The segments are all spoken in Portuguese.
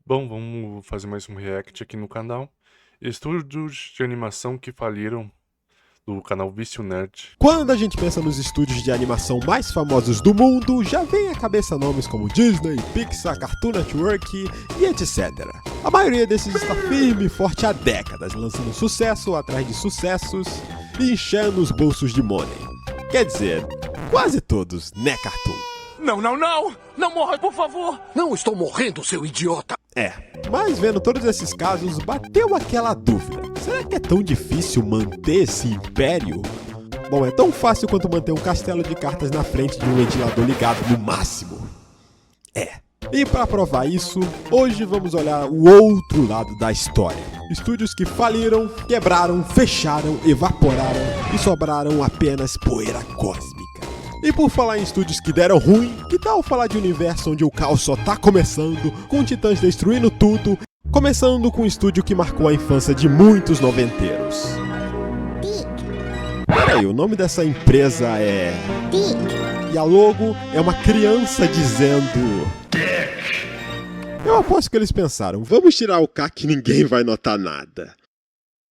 Bom, vamos fazer mais um react aqui no canal. Estúdios de animação que faliram, do canal Vício Nerd. Quando a gente pensa nos estúdios de animação mais famosos do mundo, já vem à cabeça nomes como Disney, Pixar, Cartoon Network e etc. A maioria desses está firme e forte há décadas, lançando sucesso atrás de sucessos e enchendo os bolsos de money. Quer dizer, quase todos, né, Cartoon? Não! Não morra, por favor! Não estou morrendo, seu idiota! Mas vendo todos esses casos, bateu aquela dúvida. Será que é tão difícil manter esse império? Bom, é tão fácil quanto manter um castelo de cartas na frente de um ventilador ligado no máximo. E para provar isso, hoje vamos olhar o outro lado da história. Estúdios que faliram, quebraram, fecharam, evaporaram e sobraram apenas poeira cósmica. E por falar em estúdios que deram ruim, que tal falar de um universo onde o caos só tá começando, com titãs destruindo tudo, começando com um estúdio que marcou a infância de muitos noventeiros. Peraí, o nome dessa empresa é... E a logo é uma criança dizendo... Eu aposto que eles pensaram, vamos tirar o K que ninguém vai notar nada.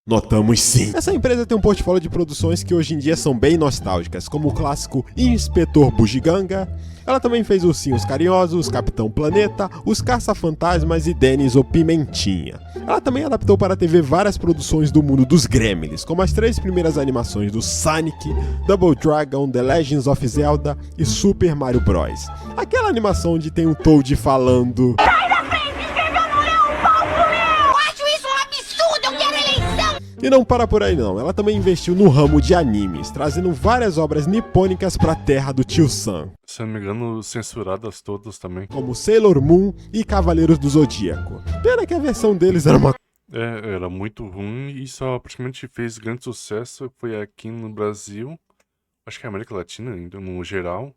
Notamos sim. Essa empresa tem um portfólio de produções que hoje em dia são bem nostálgicas, como o clássico Inspetor Bugiganga. Ela também fez Ursinhos Carinhosos, Capitão Planeta, Os Caça-Fantasmas e Dennis o Pimentinha. Ela também adaptou para a TV várias produções do mundo dos Gremlins, como as 3 primeiras animações do Sonic, Double Dragon, The Legends of Zelda e Super Mario Bros. Aquela animação onde tem o Toad falando... E não para por aí não, ela também investiu no ramo de animes, trazendo várias obras nipônicas pra terra do Tio Sam. Se não me engano, censuradas todas também. Como Sailor Moon e Cavaleiros do Zodíaco. Pena que a versão deles era uma... Era muito ruim e só praticamente fez grande sucesso. Foi aqui no Brasil, acho que é América Latina ainda, no geral.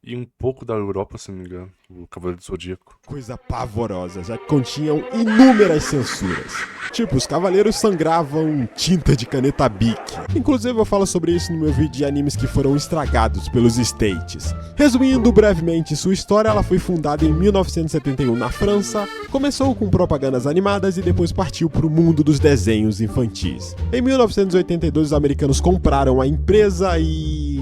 E um pouco da Europa, se não me engano, o Cavaleiro do Zodíaco. Coisa pavorosa, já que continham inúmeras censuras. Tipo, os cavaleiros sangravam tinta de caneta Bic. Inclusive eu falo sobre isso no meu vídeo de animes que foram estragados pelos States. Resumindo brevemente sua história, ela foi fundada em 1971 na França, começou com propagandas animadas e depois partiu para o mundo dos desenhos infantis. Em 1982 os americanos compraram a empresa e...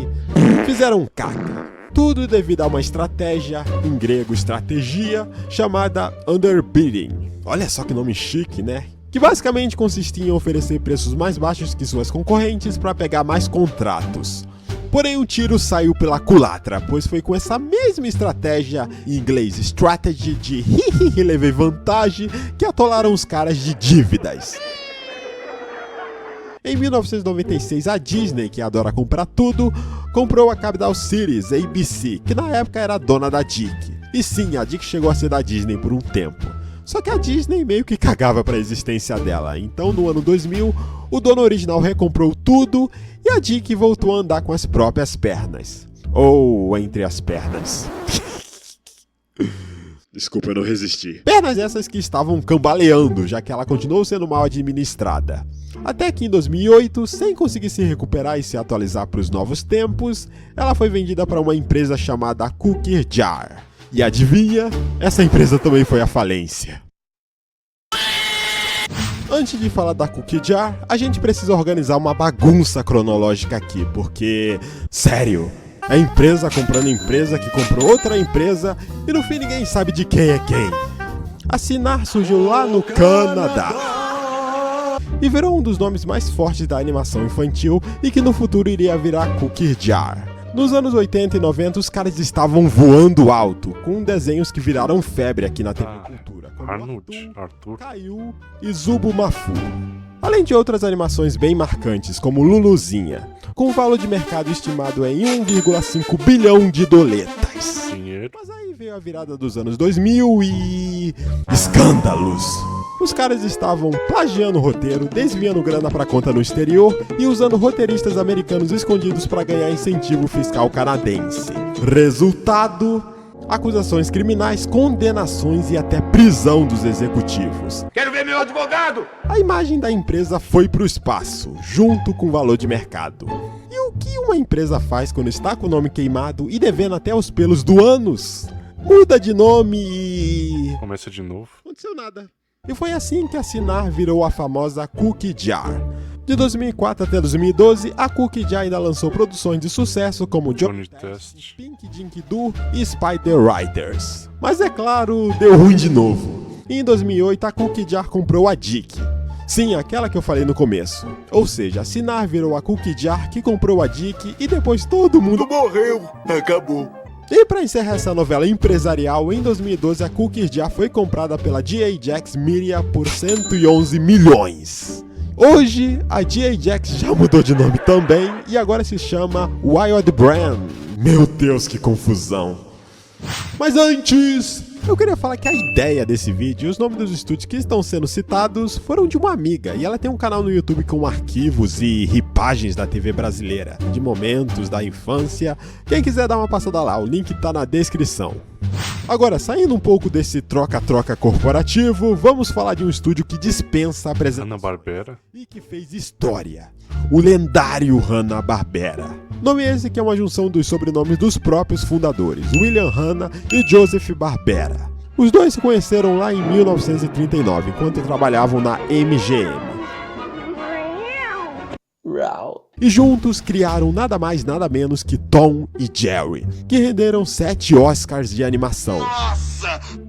fizeram caca. Tudo devido a uma estratégia, em grego estratégia, chamada underbidding. Olha só que nome chique, né? Que basicamente consistia em oferecer preços mais baixos que suas concorrentes para pegar mais contratos. Porém o tiro saiu pela culatra, pois foi com essa mesma estratégia, em inglês strategy de hihihi levei vantagem, que atolaram os caras de dívidas. Em 1996, a Disney, que adora comprar tudo, comprou a Capital Cities, ABC, que na época era dona da DIC. E sim, a DIC chegou a ser da Disney por um tempo. Só que a Disney meio que cagava para a existência dela. Então, no ano 2000, o dono original recomprou tudo e a DIC voltou a andar com as próprias pernas. Ou entre as pernas. Desculpa, eu não resisti. Pernas essas que estavam cambaleando, já que ela continuou sendo mal administrada. Até que em 2008, sem conseguir se recuperar e se atualizar para os novos tempos, ela foi vendida para uma empresa chamada Cookie Jar. E adivinha? Essa empresa também foi à falência. Antes de falar da Cookie Jar, a gente precisa organizar uma bagunça cronológica aqui, porque... sério... é empresa comprando empresa que comprou outra empresa e no fim ninguém sabe de quem é quem. A Sinar surgiu lá no Canadá e virou um dos nomes mais fortes da animação infantil e que no futuro iria virar Cookie Jar. Nos anos 80 e 90 os caras estavam voando alto, com desenhos que viraram febre aqui na TV Cultura, como Arnold, Arthur, Caillou e Zubumafu. Além de outras animações bem marcantes, como Luluzinha, com um valor de mercado estimado em 1,5 bilhão de doletas. dinheiro. Mas aí veio a virada dos anos 2000 e... escândalos! Os caras estavam plagiando o roteiro, desviando grana pra conta no exterior e usando roteiristas americanos escondidos para ganhar incentivo fiscal canadense. Resultado... acusações criminais, condenações e até prisão dos executivos. Quero ver meu advogado! A imagem da empresa foi pro espaço, junto com o valor de mercado. E o que uma empresa faz quando está com o nome queimado e devendo até os pelos do ânus? muda de nome e... Começa de novo. Não aconteceu nada. E foi assim que a Cinar virou a famosa Cookie Jar. De 2004 até 2012, a Cookie Jar ainda lançou produções de sucesso como Johnny Test, Pink Dink Doo e Spider Riders. Mas é claro, deu ruim de novo. E em 2008, a Cookie Jar comprou a Dick. Sim, aquela que eu falei no começo. Ou seja, a Cinar virou a Cookie Jar que comprou a Dick e depois todo mundo morreu. Acabou. E para encerrar essa novela empresarial, em 2012 a Cookie Jar foi comprada pela G.A. Jax Media por 111 milhões. Hoje, a G.A. Jax já mudou de nome também e agora se chama Wild Brand. Meu Deus, que confusão. Mas antes, eu queria falar que a ideia desse vídeo e os nomes dos estúdios que estão sendo citados foram de uma amiga. E ela tem um canal no YouTube com arquivos e ripagens da TV brasileira, de momentos da infância. Quem quiser dar uma passada lá, o link tá na descrição. Agora, saindo um pouco desse troca-troca corporativo, vamos falar de um estúdio que dispensa a presença Hanna-Barbera. e que fez história. O lendário Hanna-Barbera. Nome esse que é uma junção dos sobrenomes dos próprios fundadores, William Hanna e Joseph Barbera. Os dois se conheceram lá em 1939, enquanto trabalhavam na MGM. E juntos criaram nada mais nada menos que Tom e Jerry, que renderam 7 Oscars de animação.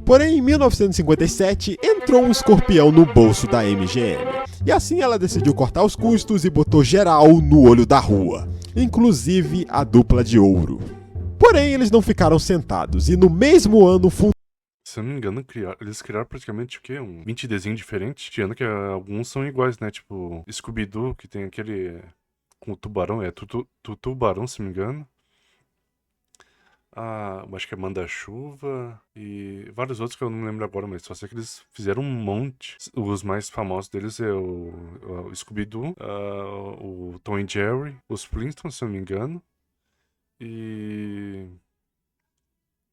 Porém, em 1957, entrou um escorpião no bolso da MGM. E assim ela decidiu cortar os custos e botou geral no olho da rua, inclusive a dupla de ouro. Porém, eles não ficaram sentados e no mesmo ano Se eu não me engano, eles criaram praticamente o quê? 20 desenhos diferentes. Tirando que alguns são iguais, né? Tipo, Scooby-Doo, que tem aquele com o tubarão. É tubarão, se não me engano. Acho que é Manda-Chuva e vários outros que eu não me lembro agora, mas só sei que eles fizeram um monte. Os mais famosos deles é o Scooby-Doo, o Tom e Jerry, os Flintstones, se eu não me engano. E...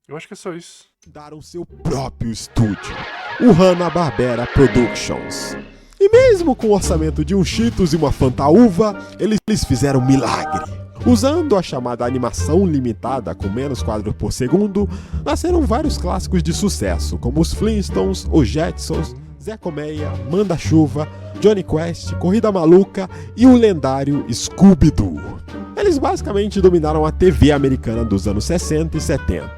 eu acho que é só isso. fundaram seu próprio estúdio, o Hanna-Barbera Productions. E mesmo com o orçamento de um Cheetos e uma Fantaúva, eles fizeram um milagre. Usando a chamada animação limitada com menos quadros por segundo, nasceram vários clássicos de sucesso, como os Flintstones, os Jetsons, Zé Colmeia, Manda-Chuva, Johnny Quest, Corrida Maluca e o lendário Scooby-Doo. Eles basicamente dominaram a TV americana dos anos 60 e 70.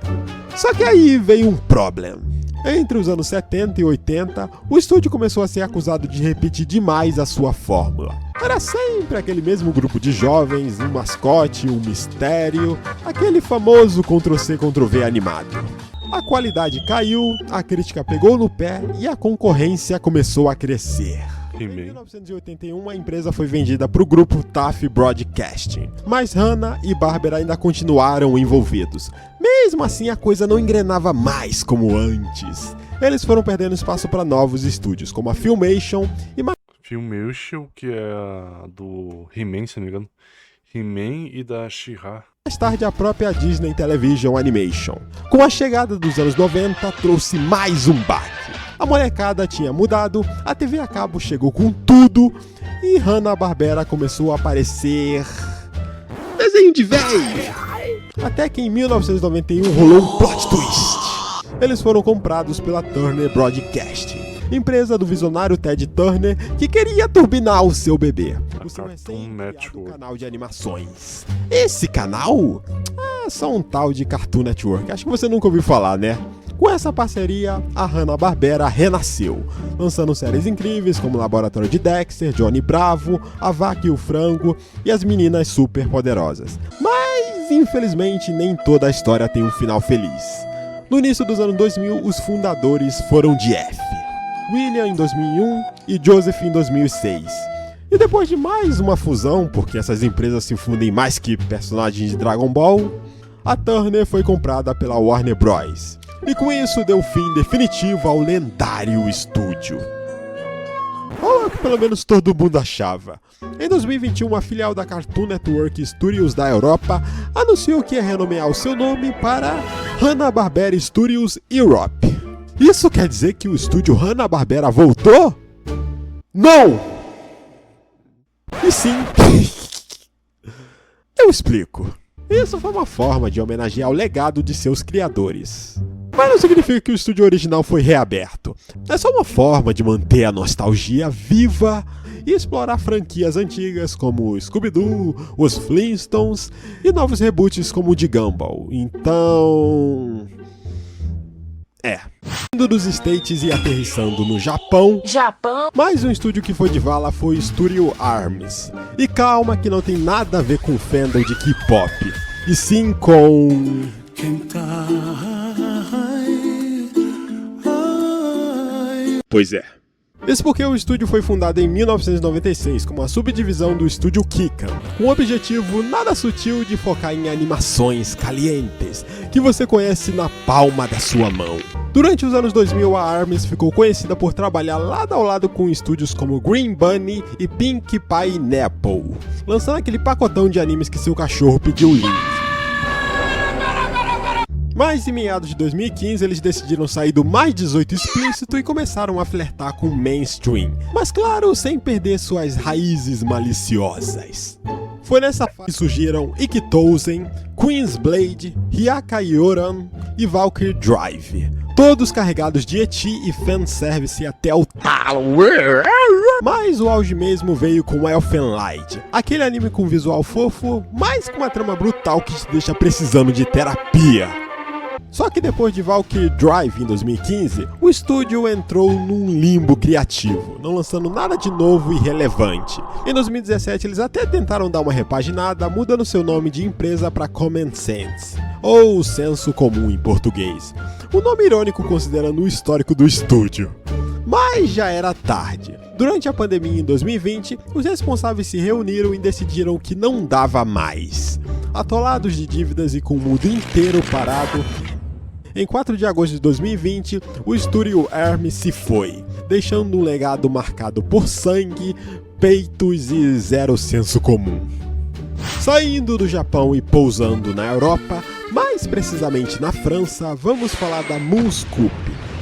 Só que aí veio um problema. Entre os anos 70 e 80, o estúdio começou a ser acusado de repetir demais a sua fórmula. Era sempre aquele mesmo grupo de jovens, um mascote, um mistério, aquele famoso Ctrl-C, Ctrl-V animado. A qualidade caiu, a crítica pegou no pé e a concorrência começou a crescer. Em 1981, a empresa foi vendida para o grupo TAF Broadcasting, mas Hanna e Barbera ainda continuaram envolvidos. Mesmo assim, a coisa não engrenava mais como antes. Eles foram perdendo espaço para novos estúdios, como a Filmation e Filmation, que é a do He-Man, se não me engano. He-Man e da She-Ra. mais tarde a própria Disney Television Animation. Com a chegada dos anos 90, trouxe mais um baque. A molecada tinha mudado, a TV a cabo chegou com tudo e Hanna-Barbera começou a aparecer... desenho de véio! Até que em 1991 rolou um plot twist. Eles foram comprados pela Turner Broadcasting, empresa do visionário Ted Turner que queria turbinar o seu bebê, o seu recém-criado canal de animações. Esse canal? Só um tal de Cartoon Network, acho que você nunca ouviu falar, né? Com essa parceria, a Hanna-Barbera renasceu, lançando séries incríveis como Laboratório de Dexter, Johnny Bravo, A Vaca e o Frango e As Meninas Super Poderosas. Mas, infelizmente, nem toda a história tem um final feliz. No início dos anos 2000, os fundadores foram de F. William em 2001 e Joseph em 2006. E depois de mais uma fusão, porque essas empresas se fundem mais que personagens de Dragon Ball, a Turner foi comprada pela Warner Bros. E com isso deu fim definitivo ao lendário estúdio. Ou que pelo menos todo mundo achava. Em 2021, a filial da Cartoon Network Studios da Europa anunciou que ia renomear o seu nome para Hanna-Barbera Studios Europe. Isso quer dizer que o estúdio Hanna-Barbera voltou? Não! E sim... Eu explico. Isso foi uma forma de homenagear o legado de seus criadores. Mas não significa que o estúdio original foi reaberto. É só uma forma de manter a nostalgia viva e explorar franquias antigas como Scooby-Doo, os Flintstones e novos reboots como o de Gumball. Então... Indo dos States e aterrissando no Japão, mais um estúdio que foi de vala foi o Studio Arms. E calma que não tem nada a ver com fandom de K-pop, e sim com... Pois é. Isso porque o estúdio foi fundado em 1996 como uma subdivisão do estúdio Kika, com o objetivo nada sutil de focar em animações calientes, que você conhece na palma da sua mão. Durante os anos 2000, a ARMS ficou conhecida por trabalhar lado ao lado com estúdios como Green Bunny e Pink Pineapple, lançando aquele pacotão de animes que seu cachorro pediu link. Mas em meados de 2015 eles decidiram sair do mais 18 explícito e começaram a flertar com o mainstream, mas claro, sem perder suas raízes maliciosas. Foi nessa fase que surgiram Ikitousen, Queen's Blade, Hyakka-Yoran e Valkyrie Drive, todos carregados de eti e fanservice até o talo. Mas o auge mesmo veio com Elfen Lied, aquele anime com visual fofo, mas com uma trama brutal que te deixa precisando de terapia. Só que depois de Valkyrie Drive em 2015, o estúdio entrou num limbo criativo, não lançando nada de novo e relevante. Em 2017 eles até tentaram dar uma repaginada, mudando seu nome de empresa para Common Sense, ou Senso Comum em português. Um nome irônico considerando o histórico do estúdio. Mas já era tarde. Durante a pandemia em 2020, os responsáveis se reuniram e decidiram que não dava mais. Atolados de dívidas e com o mundo inteiro parado, em 4 de agosto de 2020, o estúdio ARMS se foi, deixando um legado marcado por sangue, peitos e zero senso comum. Saindo do Japão e pousando na Europa, mais precisamente na França, vamos falar da Moon Scoop,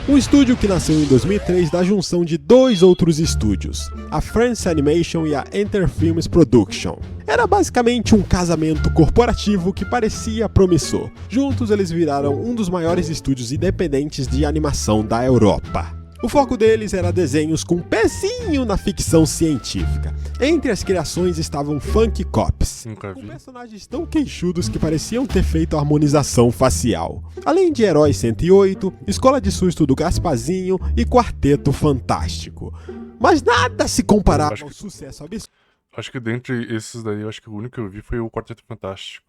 um estúdio que nasceu em 2003 da junção de dois outros estúdios, a France Animation e a Enter Films Production. Era basicamente um casamento corporativo que parecia promissor. Juntos eles viraram um dos maiores estúdios independentes de animação da Europa. O foco deles era desenhos com um pezinho na ficção científica. Entre as criações estavam Funk Cops, com personagens tão queixudos que pareciam ter feito harmonização facial. Além de Herói 108, Escola de Susto do Gaspazinho e Quarteto Fantástico. Mas nada se comparava ao sucesso absurdo. Acho que dentre esses daí, acho que o único que eu vi foi o Quarteto Fantástico.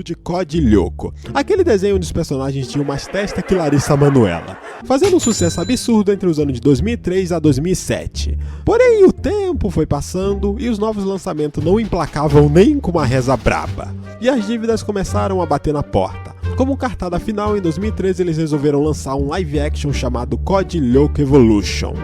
De Code Lyoko. Aquele desenho onde os personagens tinham mais testa que Larissa Manoela, fazendo um sucesso absurdo entre os anos de 2003 a 2007. Porém, o tempo foi passando e os novos lançamentos não emplacavam nem com uma reza braba. E as dívidas começaram a bater na porta. Como cartada final, em 2013 eles resolveram lançar um live action chamado Code Lyoko Evolution.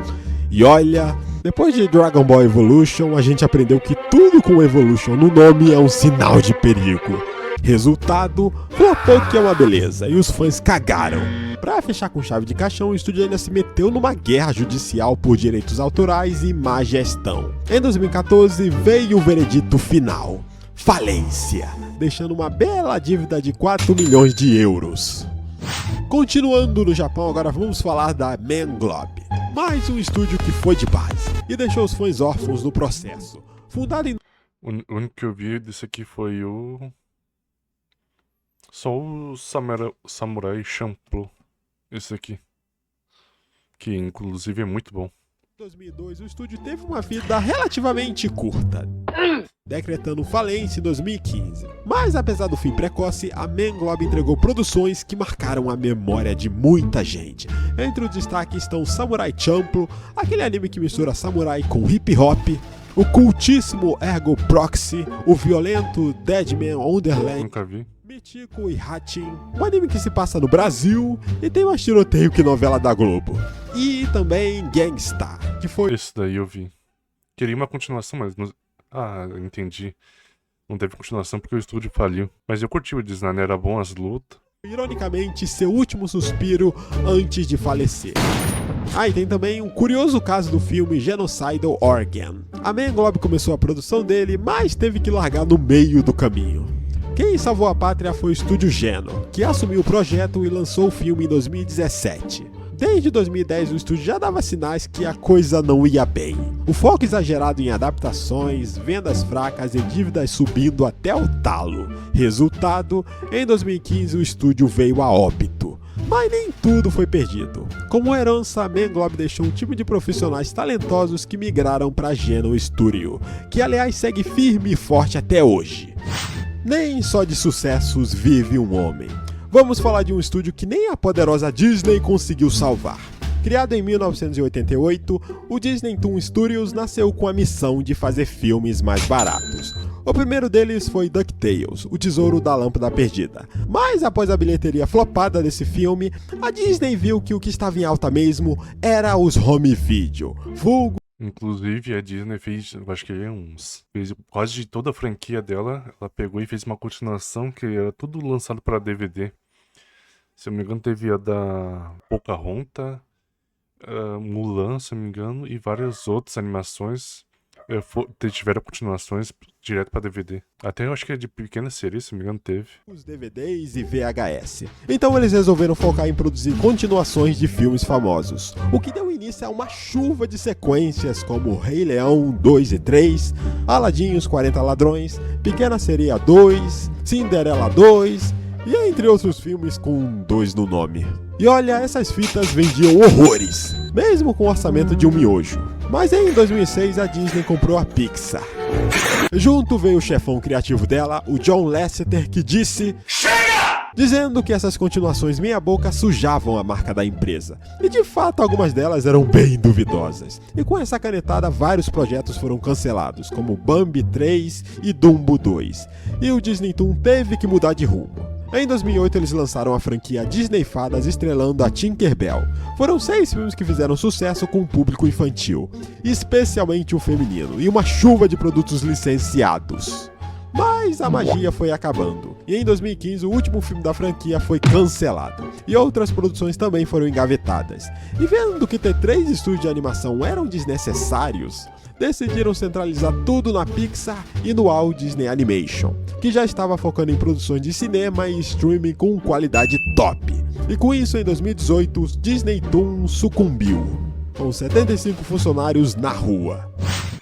E olha, depois de Dragon Ball Evolution, a gente aprendeu que tudo com Evolution no nome é um sinal de perigo. Resultado, flopou que é uma beleza, e os fãs cagaram. Pra fechar com chave de caixão, o estúdio ainda se meteu numa guerra judicial por direitos autorais e má gestão. Em 2014 veio o veredito final: falência, deixando uma bela dívida de 4 milhões de euros. Continuando no Japão, agora vamos falar da Manglobe, mais um estúdio que foi de base e deixou os fãs órfãos no processo. Fundado em... O único que eu vi desse aqui foi só o Samurai Champloo, esse aqui, que inclusive é muito bom. Em 2002, o estúdio teve uma vida relativamente curta, decretando falência em 2015. Mas apesar do fim precoce, a Manglobe entregou produções que marcaram a memória de muita gente. Entre os destaques estão Samurai Champloo, aquele anime que mistura samurai com hip hop, o cultíssimo Ergo Proxy, o violento Deadman Wonderland, Nunca vi. Michiko e Hatchin, um anime que se passa no Brasil e tem mais tiroteio que novela da Globo. E também Gangstar, que foi... Esse daí eu vi. Queria uma continuação, mas... entendi. Não teve continuação porque o estúdio faliu. Mas eu curti o design, era bom as lutas. Ironicamente, seu último suspiro antes de falecer. E tem também um curioso caso do filme Genocidal Organ. A Manglobe começou a produção dele, mas teve que largar no meio do caminho. Quem salvou a pátria foi o estúdio Geno, que assumiu o projeto e lançou o filme em 2017. Desde 2010 o estúdio já dava sinais que a coisa não ia bem. O foco exagerado em adaptações, vendas fracas e dívidas subindo até o talo. Resultado, em 2015 o estúdio veio a óbito. Mas nem tudo foi perdido. Como herança, a Manglobe deixou um time de profissionais talentosos que migraram para Geno Studio, que aliás segue firme e forte até hoje. Nem só de sucessos vive um homem. Vamos falar de um estúdio que nem a poderosa Disney conseguiu salvar. Criado em 1988, o Disney Toon Studios nasceu com a missão de fazer filmes mais baratos. O primeiro deles foi DuckTales, o Tesouro da Lâmpada Perdida. Mas após a bilheteria flopada desse filme, a Disney viu que o que estava em alta mesmo era os home video. Vulgo. Inclusive, a Disney fez, eu acho que fez quase de toda a franquia dela, ela pegou e fez uma continuação que era tudo lançado para DVD. Se eu não me engano, teve a da Pocahontas, Mulan, se eu não me engano, e várias outras animações tiveram continuações direto para DVD. Até eu acho que é de Pequena Sereia, se não me engano, teve. Os DVDs e VHS. Então eles resolveram focar em produzir continuações de filmes famosos, o que deu início a uma chuva de sequências como Rei Leão 2 e 3, Aladdin e os 40 Ladrões, Pequena Sereia 2, Cinderela 2, e entre outros filmes com 2 no nome. E olha, essas fitas vendiam horrores, mesmo com o orçamento de um miojo. Mas em 2006 a Disney comprou a Pixar. Junto veio o chefão criativo dela, o John Lasseter, que disse: "Chega!", dizendo que essas continuações meia boca sujavam a marca da empresa. E de fato algumas delas eram bem duvidosas. E com essa canetada vários projetos foram cancelados, como Bambi 3 e Dumbo 2. E o Disney Toon teve que mudar de rumo. Em 2008 eles lançaram a franquia Disney Fadas estrelando a Tinkerbell. Foram 6 filmes que fizeram sucesso com o público infantil, especialmente o feminino, e uma chuva de produtos licenciados. Mas a magia foi acabando, e em 2015 o último filme da franquia foi cancelado, e outras produções também foram engavetadas. E vendo que ter 3 estúdios de animação eram desnecessários, decidiram centralizar tudo na Pixar e no Walt Disney Animation, que já estava focando em produções de cinema e streaming com qualidade top. E com isso, em 2018, o Disney Toon sucumbiu, com 75 funcionários na rua.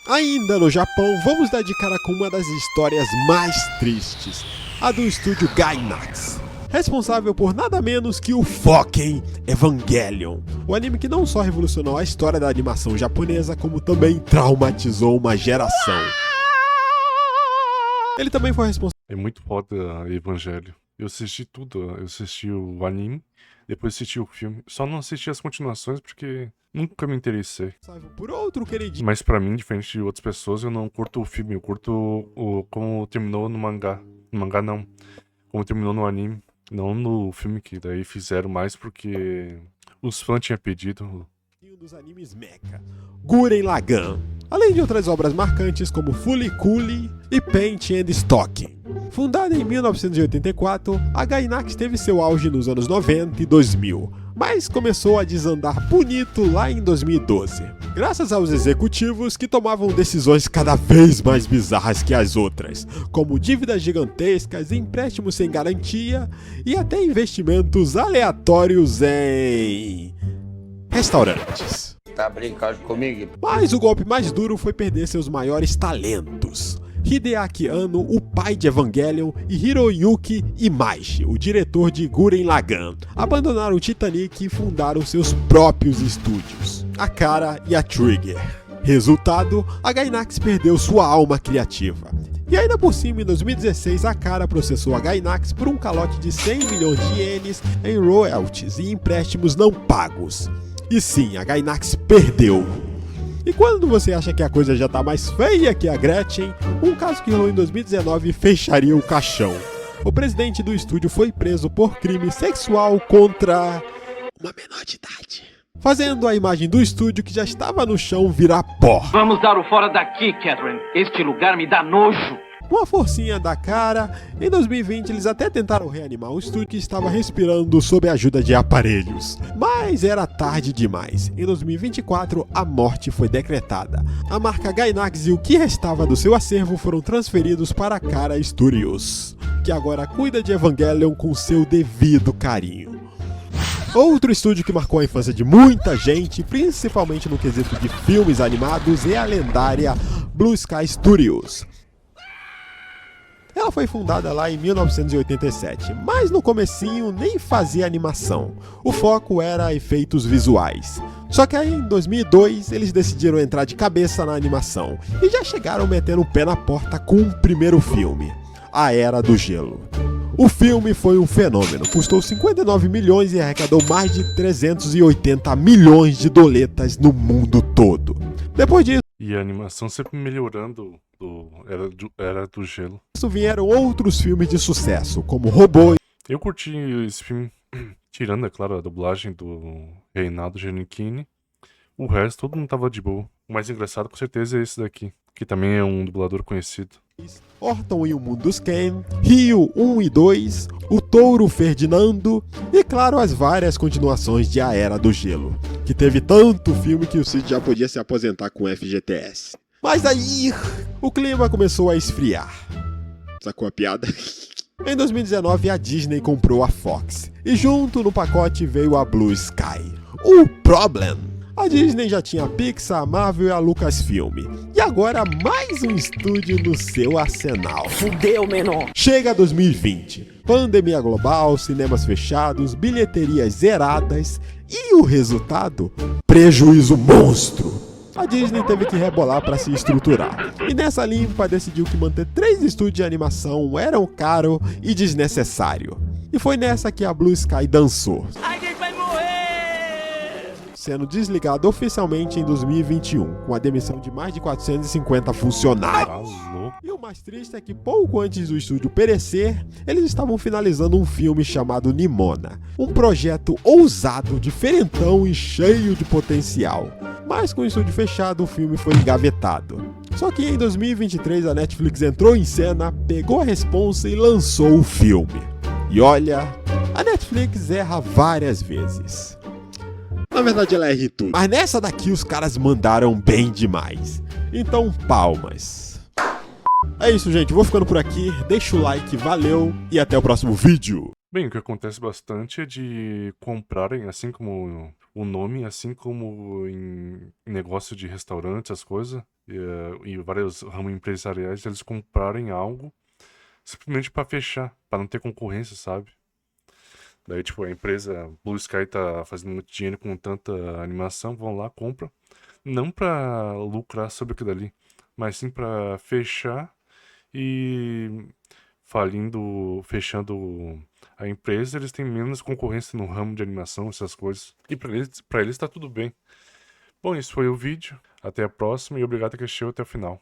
Ainda no Japão, vamos dar de cara com uma das histórias mais tristes, a do estúdio Gainax, responsável por nada menos que o fucking Evangelion, o anime que não só revolucionou a história da animação japonesa, como também traumatizou uma geração. Ele também foi responsável... É muito foda Evangelho. Eu assisti tudo, eu assisti o anime, depois assisti o filme. Só não assisti as continuações porque nunca me interessei. por outro queridinho. Mas pra mim, diferente de outras pessoas, eu não curto o filme, eu curto como terminou no mangá. No mangá não, como terminou no anime. Não no filme, que daí fizeram mais porque os fãs tinham pedido. Dos animes mecha, Gurren Lagann, além de outras obras marcantes como Fooly Cooly e Paint and Stocking. Fundada em 1984, a Gainax teve seu auge nos anos 90 e 2000, mas começou a desandar bonito lá em 2012, graças aos executivos que tomavam decisões cada vez mais bizarras que as outras, como dívidas gigantescas, empréstimos sem garantia e até investimentos aleatórios em restaurantes. Tá brincando comigo? Mas o golpe mais duro foi perder seus maiores talentos. Hideaki Anno, o pai de Evangelion, e Hiroyuki Imaishi, o diretor de Gurren Lagann, abandonaram o Titanic e fundaram seus próprios estúdios, a Kara e a Trigger. Resultado, a Gainax perdeu sua alma criativa. E ainda por cima, em 2016, a Kara processou a Gainax por um calote de 100 milhões de ienes em royalties e empréstimos não pagos. E sim, a Gainax perdeu. E quando você acha que a coisa já tá mais feia que a Gretchen, um caso que rolou em 2019 fecharia o caixão. O presidente do estúdio foi preso por crime sexual contra uma menor de idade, fazendo a imagem do estúdio, que já estava no chão, virar pó. Vamos dar o fora daqui, Catherine. Este lugar me dá nojo. uma forcinha da cara, em 2020 eles até tentaram reanimar o estúdio que estava respirando sob a ajuda de aparelhos. Mas era tarde demais. Em 2024, a morte foi decretada. A marca Gainax e o que restava do seu acervo foram transferidos para a Kara Studios, que agora cuida de Evangelion com seu devido carinho. Outro estúdio que marcou a infância de muita gente, principalmente no quesito de filmes animados, é a lendária Blue Sky Studios. Ela foi fundada lá em 1987, mas no comecinho nem fazia animação. O foco era efeitos visuais. Só que aí em 2002 eles decidiram entrar de cabeça na animação e já chegaram metendo o pé na porta com o primeiro filme, A Era do Gelo. O filme foi um fenômeno, custou 59 milhões e arrecadou mais de 380 milhões de doletas no mundo todo. Depois disso E a animação sempre melhorando Era do Gelo. vieram outros filmes de sucesso, como Robô. Eu curti esse filme, tirando, é claro, a dublagem do Reinaldo Giannichini. O resto, todo mundo tava de boa. O mais engraçado, com certeza, é esse daqui, que também é um dublador conhecido. Orton e o Mundo dos Ken, Rio 1 e 2, O Touro Ferdinando e, claro, as várias continuações de A Era do Gelo, que teve tanto filme que o Cid já podia se aposentar com FGTS. Mas aí, o clima começou a esfriar. Sacou a piada? Em 2019, a Disney comprou a Fox, e junto no pacote veio a Blue Sky. O Problem! A Disney já tinha a Pixar, a Marvel e a Lucasfilm. E agora mais um estúdio no seu arsenal. Fudeu, menor. Chega 2020. Pandemia global, cinemas fechados, bilheterias zeradas. E o resultado? Prejuízo monstro. A Disney teve que rebolar para se estruturar. E nessa limpa decidiu que manter 3 estúdios de animação era caro e desnecessário. E foi nessa que a Blue Sky dançou, sendo desligado oficialmente em 2021, com a demissão de mais de 450 funcionários. Tá louco. E o mais triste é que pouco antes do estúdio perecer, eles estavam finalizando um filme chamado Nimona, um projeto ousado, diferentão e cheio de potencial. Mas com o estúdio fechado, o filme foi engavetado. Só que em 2023 a Netflix entrou em cena, pegou a responsa e lançou o filme. E olha, a Netflix erra várias vezes. Na verdade ela erra em tudo. Mas nessa daqui os caras mandaram bem demais. Então palmas. É isso, gente. Vou ficando por aqui. Deixa o like, valeu e até o próximo vídeo. Bem, o que acontece bastante é de comprarem, assim como o nome, assim como em negócio de restaurante, as coisas, e vários ramos empresariais, eles comprarem algo simplesmente pra fechar, pra não ter concorrência, sabe? Daí, tipo, a empresa Blue Sky tá fazendo muito dinheiro com tanta animação, vão lá, compram. Não pra lucrar sobre aquilo ali, mas sim pra fechar e fechando a empresa, eles têm menos concorrência no ramo de animação, essas coisas. E pra eles tá tudo bem. Bom, esse foi o vídeo. Até a próxima e obrigado que assistiu até o final.